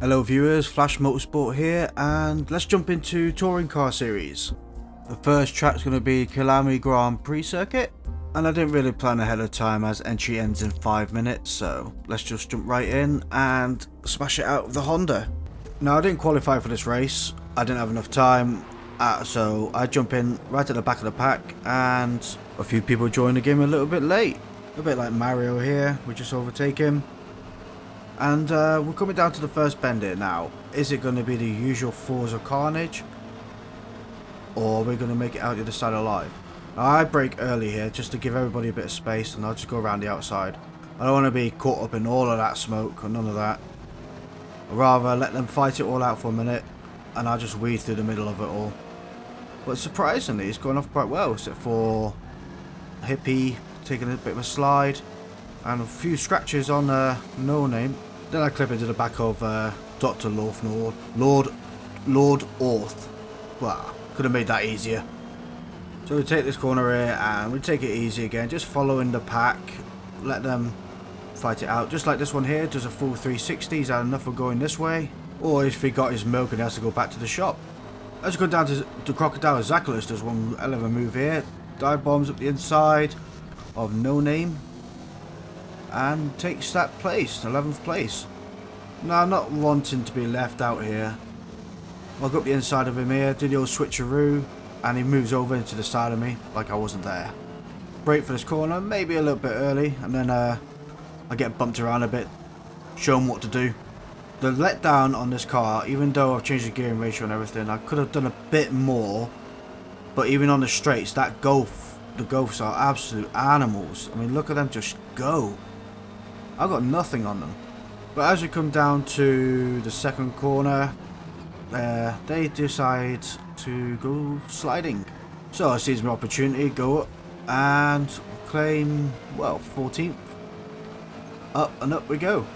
Hello viewers, Flash Motorsport here, and let's jump into Touring Car Series. The first track's going to be Kilami Grand Prix Circuit, and I didn't really plan ahead of time as entry ends in 5 minutes, so let's just jump right in and smash it out of the Honda. Now I didn't qualify for this race, I didn't have enough time, so I jump in right at the back of the pack, and a few people joined the game a little bit late. A bit like Mario here, we just overtake him. And we're coming down to the first bend here now. Is it going to be the usual Forza carnage? Or are we going to make it out the other side alive? Now, I brake early here just to give everybody a bit of space, and I'll just go around the outside. I don't want to be caught up in all of that smoke or none of that. I'd rather let them fight it all out for a minute, and I'll just weave through the middle of it all. But surprisingly, it's going off quite well, except for Hippie taking a bit of a slide. And a few scratches on No Name. Then I clip into the back of Dr. Lord Orth. Well, could have made that easier. So we take this corner here and we take it easy again, just following the pack, let them fight it out. Just like this one here, does a full 360, he's had enough of going this way. Or if he got his milk and he has to go back to the shop. Let's go down to the Crocodile Zachalus, does one hell of a move here. Dive bombs up the inside of No Name. And takes that place, 11th place. Now I'm not wanting to be left out here. I'll go up the inside of him here, do the old switcheroo, and he moves over into the side of me like I wasn't there. Brake for this corner, maybe a little bit early, and then I get bumped around a bit, show him what to do. The letdown on this car, even though I've changed the gearing ratio and everything, I could have done a bit more, but even on the straights, the Golfs are absolute animals. I mean, look at them just go. I've got nothing on them. But as we come down to the second corner, they decide to go sliding. So I seize my opportunity, go up and claim, well, 14th. Up and up we go.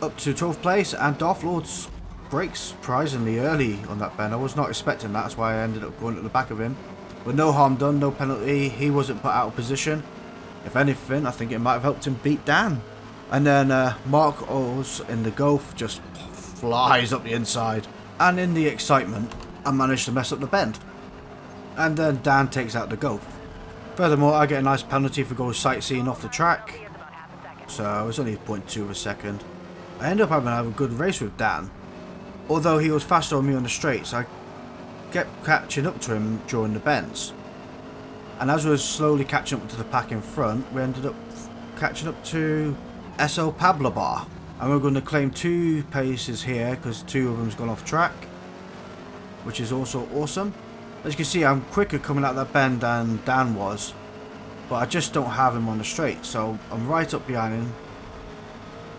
Up to 12th place, and Darth Lord's brakes surprisingly early on that bend. I was not expecting that, that's why I ended up going at the back of him. But no harm done, no penalty. He wasn't put out of position. If anything, I think it might have helped him beat Dan. And then Mark Oz in the Golf just flies up the inside. And in the excitement, I managed to mess up the bend. And then Dan takes out the Golf. Furthermore, I get a nice penalty for going sightseeing off the track. So it was only 0.2 of a second. I ended up having to have a good race with Dan. Although he was faster on me on the straights, I kept catching up to him during the bends. And as we were slowly catching up to the pack in front, we ended up catching up to SO Pablabar, and we're going to claim 2 paces here because 2 of them's gone off track, which is also awesome. As you can see, I'm quicker coming out that bend than Dan was, but I just don't have him on the straight, so I'm right up behind him,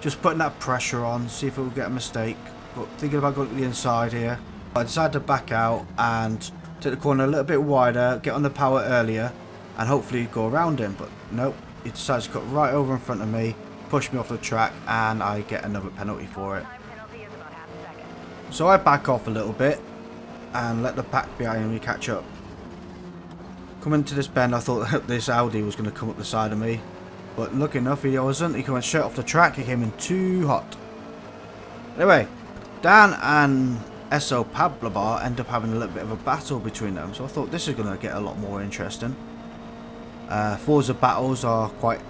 just putting that pressure on, see if it will get a mistake. But thinking about going to the inside here, I decided to back out and take the corner a little bit wider, get on the power earlier, and hopefully go around him. But nope, he decides to cut right over in front of me, push me off the track, and I get another penalty for it. So I back off a little bit and let the pack behind me catch up. Coming to this bend, I thought this Audi was going to come up the side of me, but lucky enough he wasn't. He came straight off the track, he came in too hot. Anyway, Dan and SO Pablabar end up having a little bit of a battle between them, so I thought this is going to get a lot more interesting. Forza battles are quite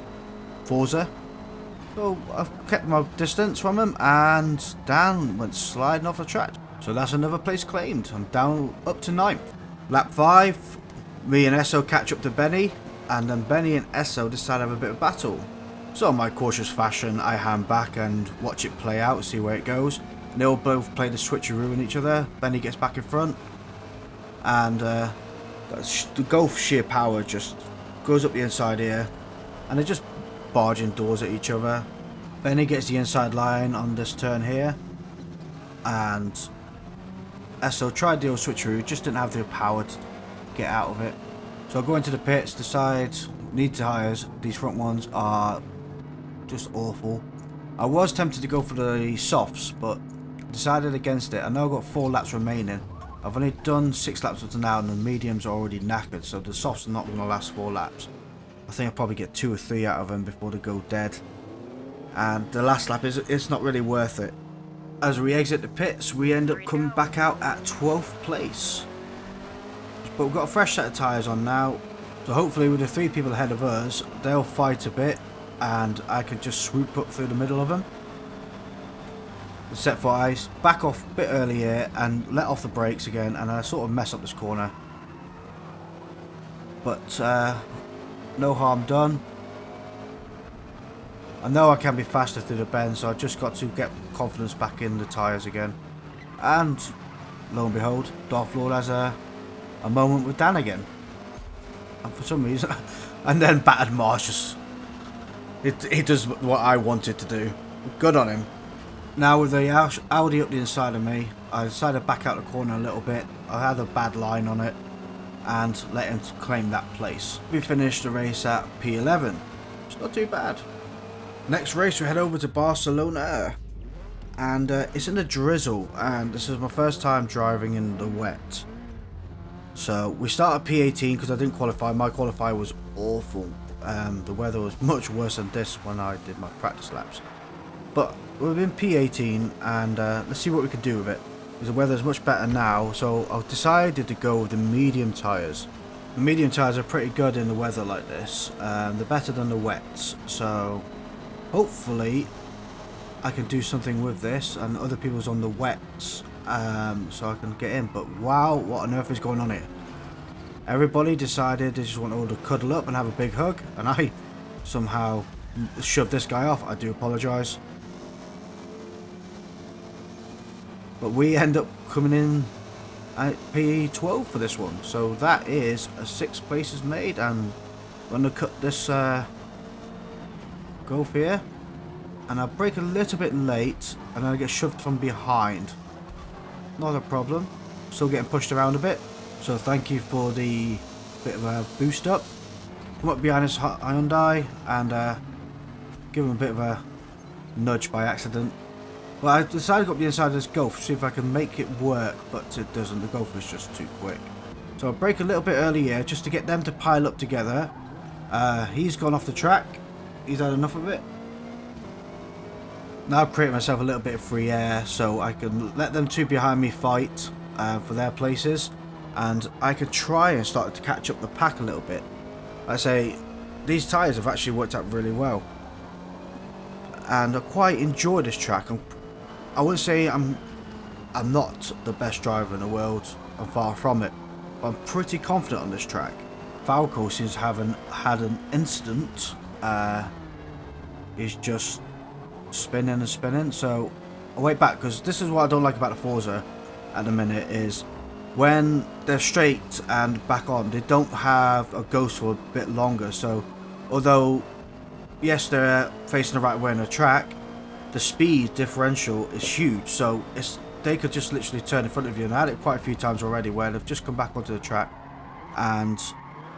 Forza. So I've kept my distance from him, and Dan went sliding off the track. So that's another place claimed. I'm down up to 9th. Lap 5, me and Esso catch up to Benny, and then Benny and Esso decide to have a bit of battle. So in my cautious fashion, I hand back and watch it play out, see where it goes. And they all both play the switcheroo in each other. Benny gets back in front, and the Golf sheer power just goes up the inside here, and they just barging doors at each other. Benny gets the inside line on this turn here, and Esso tried the old switcheroo, just didn't have the power to get out of it. So I go into the pits, decide need tyres. These front ones are just awful. I was tempted to go for the softs, but decided against it. I know I've got 4 laps remaining. I've only done 6 laps up to now, and the mediums are already knackered, so the softs are not going to last 4 laps. I think I'll probably get 2 or 3 out of them before they go dead. And the last lap, it's not really worth it. As we exit the pits, we end up coming back out at 12th place. But we've got a fresh set of tyres on now, so hopefully with the 3 people ahead of us, they'll fight a bit and I can just swoop up through the middle of them. Except for I back off a bit earlier and let off the brakes again, and I sort of mess up this corner. But no harm done. I know I can be faster through the bend, so I just got to get confidence back in the tyres again. And lo and behold, Darth Lord has a moment with Dan again. And for some reason, and then battered Mars just... He does what I wanted to do. Good on him. Now with the Audi up the inside of me, I decided to back out the corner a little bit. I had a bad line on it and let him claim that place. We finished the race at P11. It's not too bad. Next race we head over to Barcelona, and it's in the drizzle, and this is my first time driving in the wet. So we start at P18 because I didn't qualify. My qualifier was awful. The weather was much worse than this when I did my practice laps. But we're in P18 and let's see what we can do with it. Because the weather is much better now, so I decided to go with the medium tyres. The medium tyres are pretty good in the weather like this. They're better than the wets, so hopefully I can do something with this and other people's on the wets, so I can get in. But wow, what on earth is going on here? Everybody decided they just want all to cuddle up and have a big hug, and I somehow shoved this guy off. I do apologise. But we end up coming in at P12 for this one, so that is 6 places made, and I'm going to cut this Gulf here, and I brake a little bit late and then I get shoved from behind. Not a problem, still getting pushed around a bit, so thank you for the bit of a boost up. Come up behind this Hyundai and give him a bit of a nudge by accident. Well, I decided to go up the inside of this Gulf, see if I can make it work, but it doesn't. The Gulf is just too quick. So I brake a little bit early here just to get them to pile up together. He's gone off the track. He's had enough of it. Now I've created myself a little bit of free air so I can let them 2 behind me fight for their places. And I could try and start to catch up the pack a little bit. I say, these tyres have actually worked out really well. And I quite enjoy this track. I wouldn't say I'm not the best driver in the world. I'm far from it. But I'm pretty confident on this track. Falco seems to have had an incident. He's just spinning and spinning. So I'll wait back, because this is what I don't like about the Forza at the minute is when they're straight and back on, they don't have a ghost for a bit longer. So although yes, they're facing the right way on the track, the speed differential is huge, so they could just literally turn in front of you. And I had it quite a few times already where they've just come back onto the track and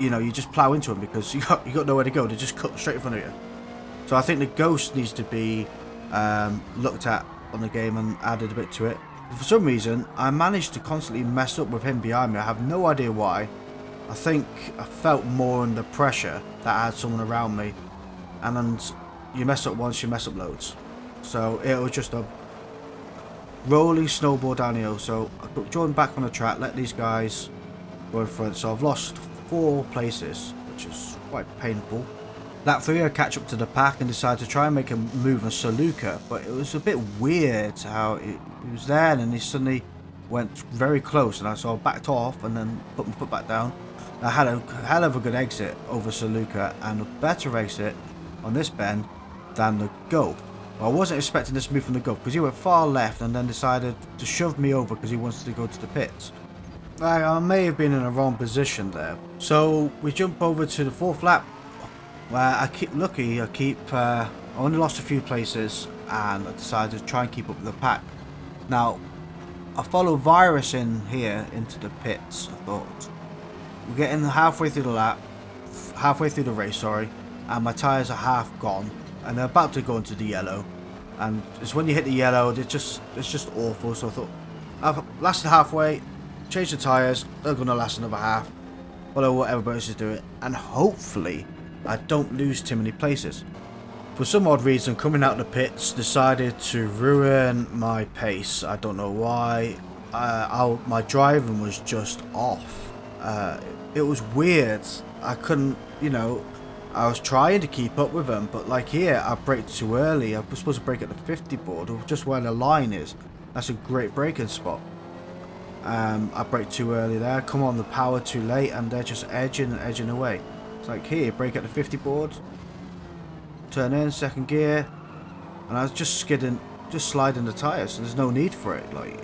you know, you just plow into them because you got nowhere to go. They just cut straight in front of you. So I think the ghost needs to be looked at on the game and added a bit to it. But for some reason I managed to constantly mess up with him behind me. I have no idea why. I think I felt more under pressure that I had someone around me, and you mess up once, you mess up loads. So it was just a rolling snowball downhill. So I put Jordan back on the track, let these guys go in front. So I've lost 4 places, which is quite painful. Lap 3 I catch up to the pack and decide to try and make a move on Saluka, but it was a bit weird how he was there and then he suddenly went very close, and I sort of backed off and then put my foot back down. I had a hell of a good exit over Saluka and a better exit on this bend than the Gulf. Well, I wasn't expecting this move from the Gulf because he went far left and then decided to shove me over because he wanted to go to the pits. I may have been in a wrong position there. So we jump over to the 4th lap where I keep lucky. I only lost a few places and I decided to try and keep up with the pack. Now I follow Virus in here into the pits. I thought we're getting halfway through the race, sorry, and my tyres are half gone and they're about to go into the yellow, and it's when you hit the yellow it's just awful. So I thought I've lasted halfway, change the tyres, they're going to last another half, follow what everybody else is doing, and hopefully I don't lose too many places. for some odd reason, coming out of the pits, decided to ruin my pace. I don't know why. My driving was just off. It was weird. I couldn't, you know, I was trying to keep up with them, but like here, I braked too early. I was supposed to brake at the 50 board, or just where the line is. That's a great braking spot. I braked too early there, come on the power too late, and they're just edging and edging away. It's like here, brake at the 50 board, turn in, second gear, and I was just skidding, just sliding the tyres, so there's no need for it. Like,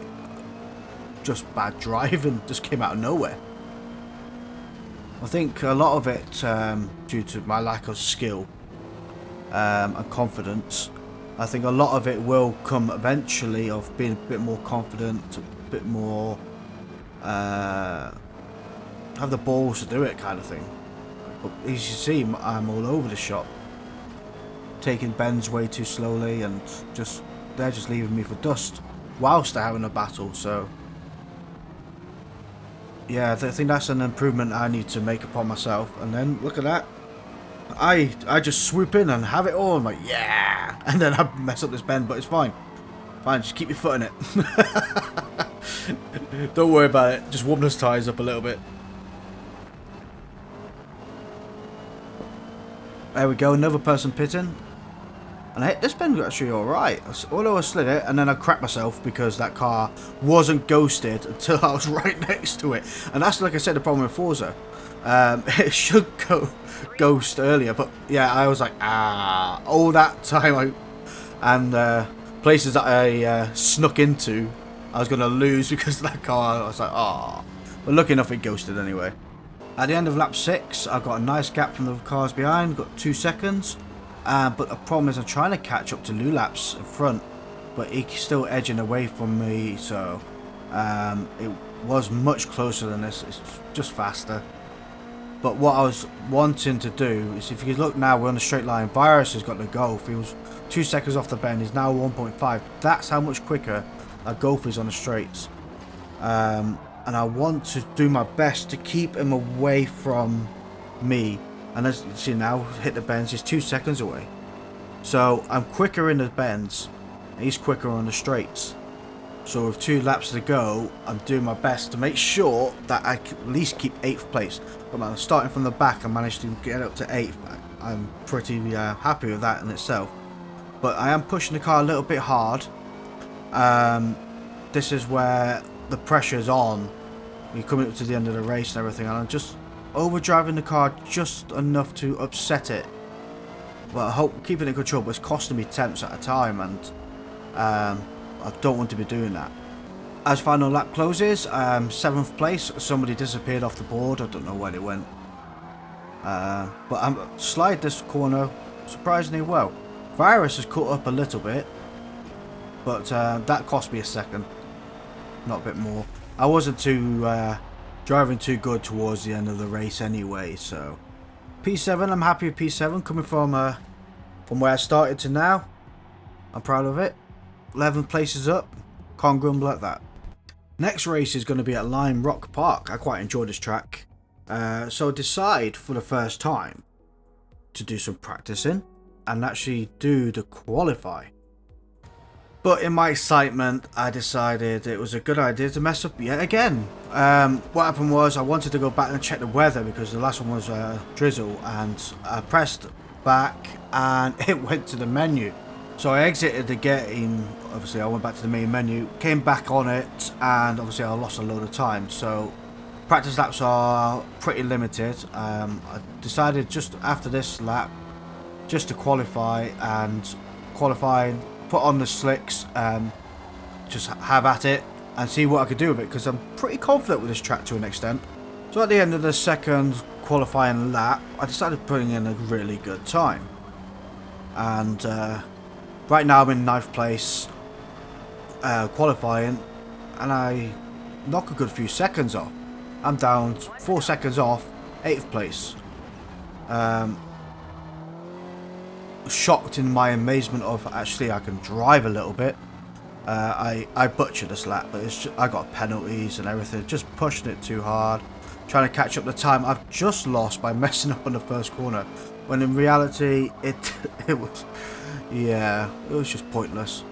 just bad driving, just came out of nowhere. I think a lot of it, due to my lack of skill and confidence, I think a lot of it will come eventually of being a bit more confident, a bit more, have the balls to do it kind of thing. But as you see, I'm all over the shop, taking bends way too slowly, and they're just leaving me for dust whilst they're having a battle. So yeah, I think that's an improvement I need to make upon myself. And then look at that, I just swoop in and have it all. I'm like, yeah, and then I mess up this bend, but it's fine. Fine, just keep your foot in it. Don't worry about it. Just warm those tyres up a little bit. There we go, another person pitting. And I hit this bend actually alright. Although I slid it, and then I cracked myself because that car wasn't ghosted until I was right next to it. And that's, like I said, the problem with Forza. It should go ghost earlier, but yeah, I was like, all that time places that I snuck into, I was going to lose because of that car. I was like, but lucky enough it ghosted anyway. At the end of lap 6, I got a nice gap from the cars behind, got 2 seconds. But the problem is I'm trying to catch up to Lulap's in front, but he's still edging away from me, so it was much closer than this. It's just faster. But what I was wanting to do is, if you look now, we're on a straight line. Virus has got the Golf. He was 2 seconds off the bend. He's now 1.5. That's how much quicker a Golf is on the straights. And I want to do my best to keep him away from me. And as you see now, hit the bends, he's 2 seconds away. So I'm quicker in the bends, and he's quicker on the straights. So with 2 laps to go, I'm doing my best to make sure that I can at least keep 8th place. But I'm starting from the back, I managed to get up to 8th. I'm pretty happy with that in itself. But I am pushing the car a little bit hard. This is where the pressure's on. You're coming up to the end of the race and everything, and I'm just overdriving the car just enough to upset it. Well, I hope keeping it in control, but it's costing me tenths at a time, and I don't want to be doing that. As final lap closes, 7th place. Somebody disappeared off the board. I don't know where they went. But I slide this corner surprisingly well. Virus has caught up a little bit, but that cost me a second, not a bit more. I wasn't driving too good towards the end of the race anyway, so P7, I'm happy with P7 coming from where I started to now. I'm proud of it. 11 places up, can't grumble at that. Next race is going to be at Lime Rock Park. I quite enjoy this track, so I decide for the first time to do some practicing and actually do the qualify. But in my excitement, I decided it was a good idea to mess up yet again. What happened was I wanted to go back and check the weather because the last one was drizzle, and I pressed back and it went to the menu. So I exited the game, obviously I went back to the main menu, came back on it, and obviously I lost a load of time. So practice laps are pretty limited. I decided just after this lap just to qualify, and qualifying, put on the slicks, just have at it and see what I could do with it, because I'm pretty confident with this track to an extent. So at the end of the second qualifying lap, I decided putting in a really good time, and right now I'm in 9th place qualifying, and I knock a good few seconds off. I'm down 4 seconds off 8th place. Shocked in my amazement of actually I can drive a little bit. I butchered this lap, but it's just, I got penalties and everything, just pushing it too hard, trying to catch up the time I've just lost by messing up on the first corner. When in reality, it was, yeah, it was just pointless.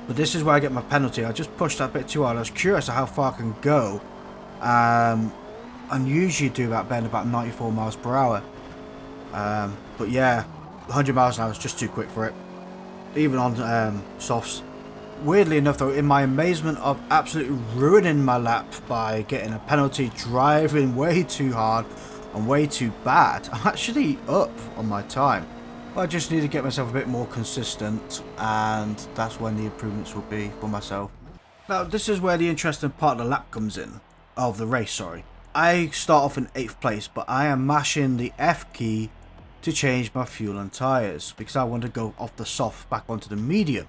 But this is where I get my penalty. I just pushed that bit too hard. I was curious of how far I can go. And usually do that bend about 94 miles per hour. But yeah, 100 miles an hour is just too quick for it. Even on softs. Weirdly enough though, in my amazement of absolutely ruining my lap by getting a penalty, driving way too hard and way too bad, I'm actually up on my time. I just need to get myself a bit more consistent, and that's when the improvements will be for myself. Now this is where the interesting part of the lap comes in. Of the race, sorry. I start off in 8th place, but I am mashing the F key to change my fuel and tyres, because I want to go off the soft back onto the medium.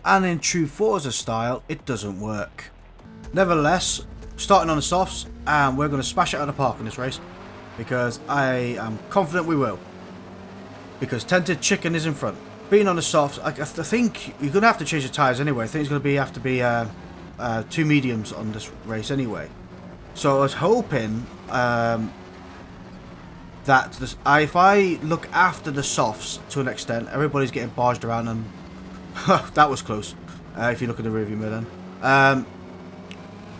And in true Forza style, it doesn't work. Nevertheless, starting on the softs, and we're going to smash it out of the park in this race, because I am confident we will. Because Tented Chicken is in front. Being on the softs, I think you're going to have to change the tyres anyway. I think it's going to have to be 2 mediums on this race anyway. So I was hoping that if I look after the softs to an extent, everybody's getting barged around, and that was close. If you look at the rearview mirror then.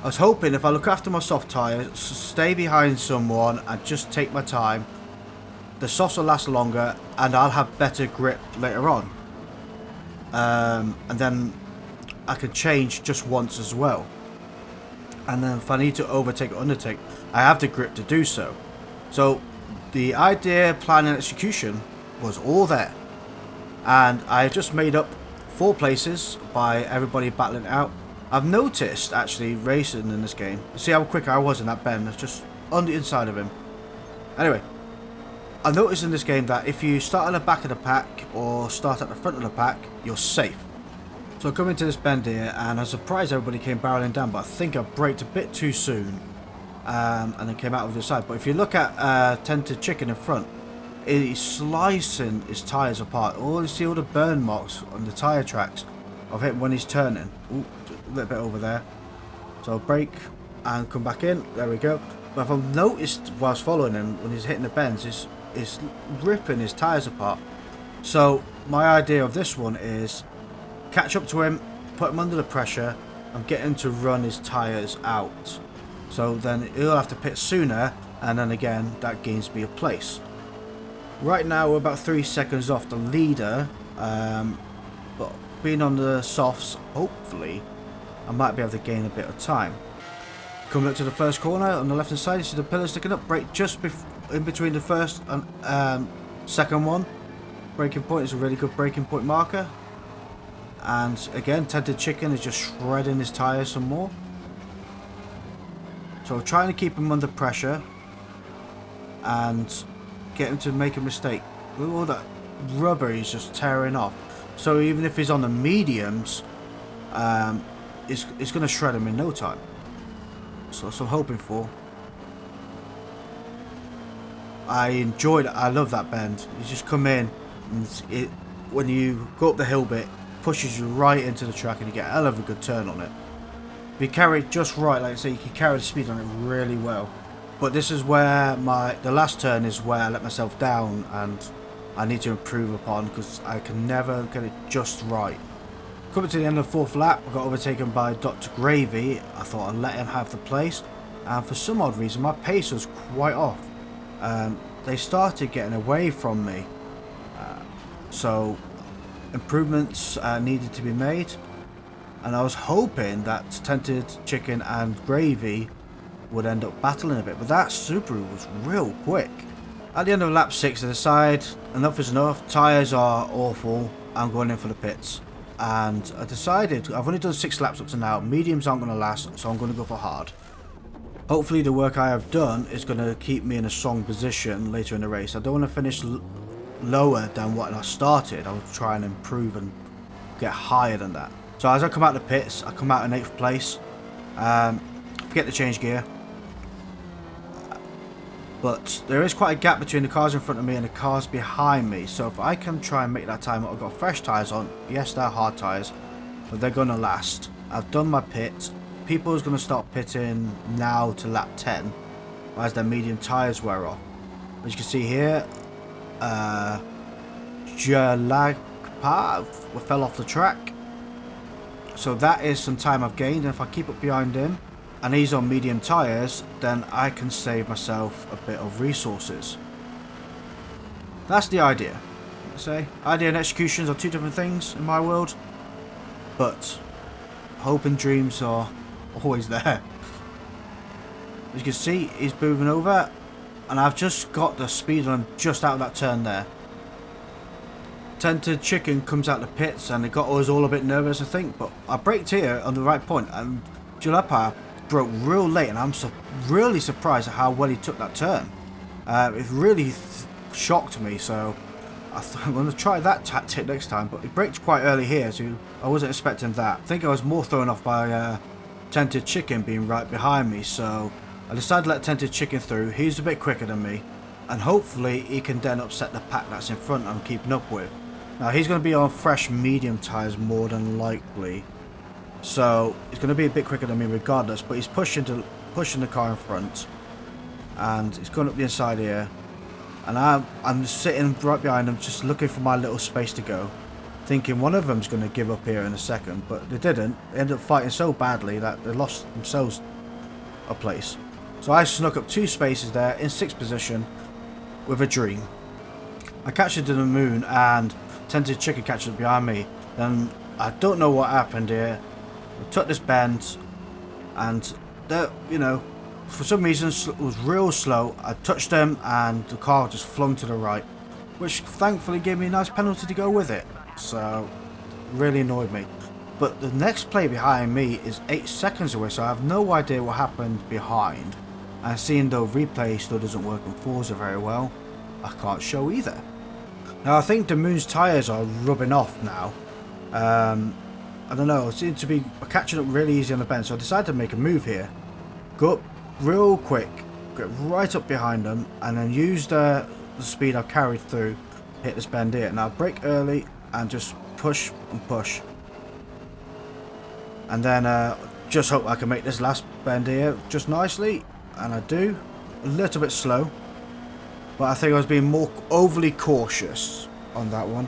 I was hoping if I look after my soft tyres, stay behind someone and just take my time, the softs will last longer and I'll have better grip later on. And then I can change just once as well. And then if I need to overtake or undertake, I have the grip to do so. So the idea, plan and execution was all there. And I just made up 4 places by everybody battling it out. I've noticed actually racing in this game. See how quick I was in that bend. It's just on the inside of him. Anyway, I noticed in this game that if you start at the back of the pack or start at the front of the pack, you're safe. So I come into this bend here, and I'm surprised everybody came barreling down, but I think I braked a bit too soon, and then came out of the side. But if you look at Tented Chicken in front, he's slicing his tyres apart. You see all the burn marks on the tyre tracks of him when he's turning. Ooh, a little bit over there. So I'll brake and come back in. There we go. But if I've noticed whilst following him, when he's hitting the bends, is ripping his tyres apart. So my idea of this one is catch up to him, put him under the pressure, and get him to run his tyres out. So then he'll have to pit sooner, and then again that gains me a place. Right now we're about 3 seconds off the leader, but being on the softs, hopefully I might be able to gain a bit of time. Coming up to the first corner on the left hand side, you see the pillar sticking up, brake just in between the first and second one. Braking point is a really good braking point marker. And again, Tented Chicken is just shredding his tyres some more. So I'm trying to keep him under pressure and get him to make a mistake. With all that rubber he's just tearing off. So even if he's on the mediums, it's going to shred him in no time. So that's what I'm hoping for. I love that bend. You just come in, and when you go up the hill bit, pushes you right into the track, and you get a hell of a good turn on it. If you carry it just right, like I say, you can carry the speed on it really well. But this is where the last turn is where I let myself down, and I need to improve upon, because I can never get it just right. Coming to the end of the 4th lap, I got overtaken by Dr. Gravy. I thought I'd let him have the place, and for some odd reason my pace was quite off. They started getting away from me, so improvements needed to be made, and I was hoping that Tented Chicken and Gravy would end up battling a bit, but that Subaru was real quick. At the end of lap 6 I decide enough is enough, tyres are awful, I'm going in for the pits. And I decided, I've only done 6 laps up to now, mediums aren't going to last, so I'm going to go for hard. Hopefully the work I have done is going to keep me in a strong position later in the race. I don't want to finish lower than what I started. I'll try and improve and get higher than that. So as I come out of the pits, I come out in 8th place. Forget to change gear. But there is quite a gap between the cars in front of me and the cars behind me. So if I can try and make that time up, I've got fresh tyres on. Yes, they're hard tyres, but they're going to last. I've done my pit. People is going to start pitting now to lap 10. as their medium tyres wear off. As you can see here, Jalagpa fell off the track. So that is some time I've gained, and if I keep up behind him and he's on medium tyres, then I can save myself a bit of resources. That's the idea. Say, idea and executions are two different things in my world, but hope and dreams are always there. As you can see, he's moving over, and I've just got the speed on him just out of that turn there. Tented Chicken comes out the pits, and it got us all a bit nervous, I think, but I braked here on the right point, and Jalapa broke real late, and I'm really surprised at how well he took that turn. It really shocked me, so I'm going to try that tactic next time, but he braked quite early here, so I wasn't expecting that. I think I was more thrown off by Tented Chicken being right behind me, so I decided to let Tented Chicken through. He's a bit quicker than me, and hopefully he can then upset the pack that's in front I'm keeping up with. Now he's going to be on fresh medium tyres more than likely, so he's going to be a bit quicker than me regardless, but he's pushing the car in front, and he's going up the inside here, and I'm sitting right behind him just looking for my little space to go, thinking one of them's going to give up here in a second, but they didn't. They ended up fighting so badly that they lost themselves a place. So I snuck up 2 spaces there in 6th position with a dream. I catch it to the moon, and Tented Chicken catches it behind me. Then I don't know what happened here. I took this bend, and you know, for some reason it was real slow. I touched them, and the car just flung to the right, which thankfully gave me a nice penalty to go with it. So really annoyed me. But the next play behind me is 8 seconds away, so I have no idea what happened behind. And seeing though replay still doesn't work in Forza very well, I can't show either. Now I think the Moon's tyres are rubbing off now. I don't know, it seems to be catching up really easy on the bend, so I decided to make a move here. Go up real quick, get right up behind them, and then use the speed I've carried through, hit this bend here. Now brake early and just push and push. And then just hope I can make this last bend here just nicely, and I do. A little bit slow, but I think I was being more overly cautious on that one.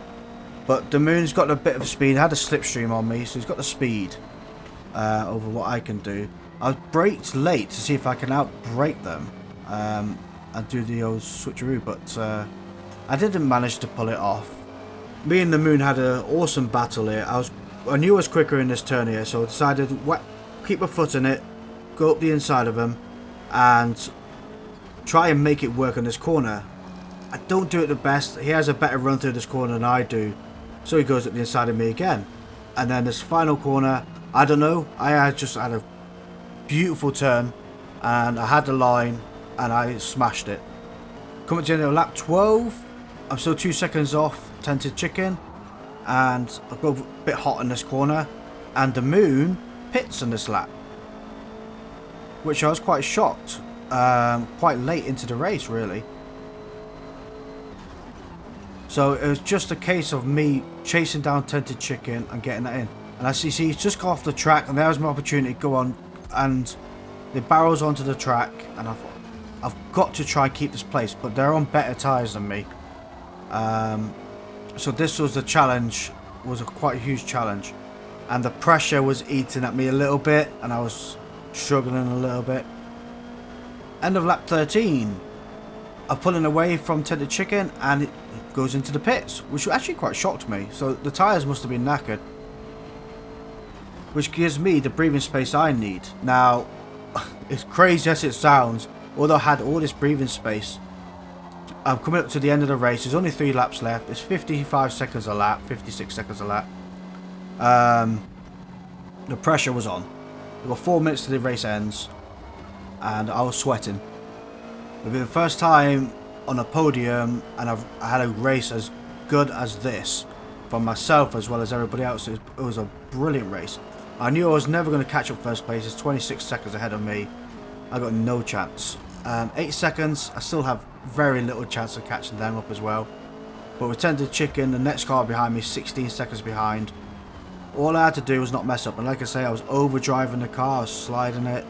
But the Moon's got a bit of speed, had a slipstream on me, so he's got the speed over what I can do. I braked late to see if I can out-brake them and do the old switcheroo, but I didn't manage to pull it off. Me and the Moon had an awesome battle here. I knew I was quicker in this turn here, so I decided to keep my foot in it, go up the inside of him, and try and make it work on this corner. I don't do it the best. He has a better run through this corner than I do, so he goes up the inside of me again. And then this final corner, I don't know, I just had a beautiful turn, and I had the line, and I smashed it. Coming to the end of lap 12, I'm still 2 seconds off Tented Chicken, and I go a bit hot in this corner, and the Moon pits on this lap, which I was quite shocked, quite late into the race really. So it was just a case of me chasing down Tented Chicken and getting that in. And as you see, he's just got off the track, and there's my opportunity to go on, and the barrels onto the track, and I thought, I've got to try and keep this place, but they're on better tyres than me. So this was the challenge, was a quite huge challenge, and the pressure was eating at me a little bit, and I was struggling a little bit. End of lap 13, I'm pulling away from Tented Chicken, and it goes into the pits, which actually quite shocked me. So the tyres must have been knackered, which gives me the breathing space I need. Now, as crazy as it sounds, although I had all this breathing space, I'm coming up to the end of the race. There's only 3 laps left. It's 55 seconds a lap, 56 seconds a lap. The pressure was on. We've got 4 minutes to the race ends, and I was sweating. It'll be the first time on a podium, and I had a race as good as this for myself as well as everybody else. It was a brilliant race. I knew I was never going to catch up first place. It's 26 seconds ahead of me. I got no chance. 8 seconds, I still have very little chance of catching them up as well. But with Tented Chicken, the next car behind me, 16 seconds behind. All I had to do was not mess up. And like I say, I was overdriving the car, I was sliding it,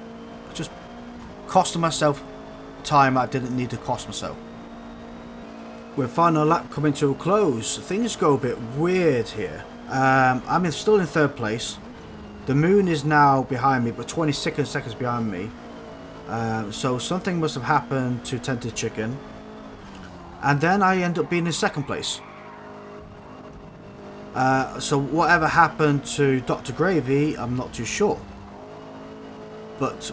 just costing myself time I didn't need to cost myself. With final lap coming to a close, things go a bit weird here. I'm still in 3rd place. The moon is now behind me, but 26 seconds behind me. So something must have happened to Tented Chicken. And then I end up being in 2nd place. So whatever happened to Dr. Gravy, I'm not too sure. But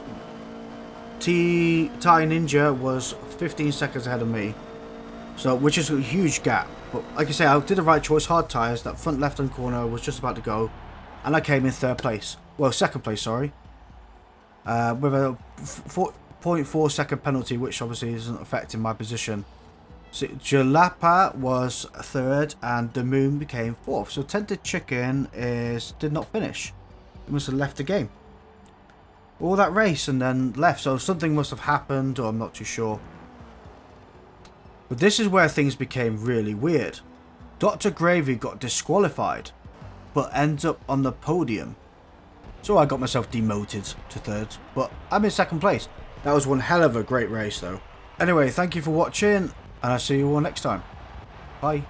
Thai Ninja was 15 seconds ahead of me. So, which is a huge gap. But like I say, I did the right choice, hard tyres. That front left-hand corner was just about to go. And I came in 3rd place. Well, 2nd place, sorry. With a 0.4 second penalty, which obviously isn't affecting my position. So, Jalapa was 3rd and the Moon became 4th. So Tented Chicken did not finish. He must have left the game. All that race and then left. So something must have happened, or I'm not too sure. But this is where things became really weird. Dr. Gravy got disqualified, but ends up on the podium. So I got myself demoted to 3rd, but I'm in 2nd place. That was one hell of a great race though. Anyway, thank you for watching, and I'll see you all next time. Bye.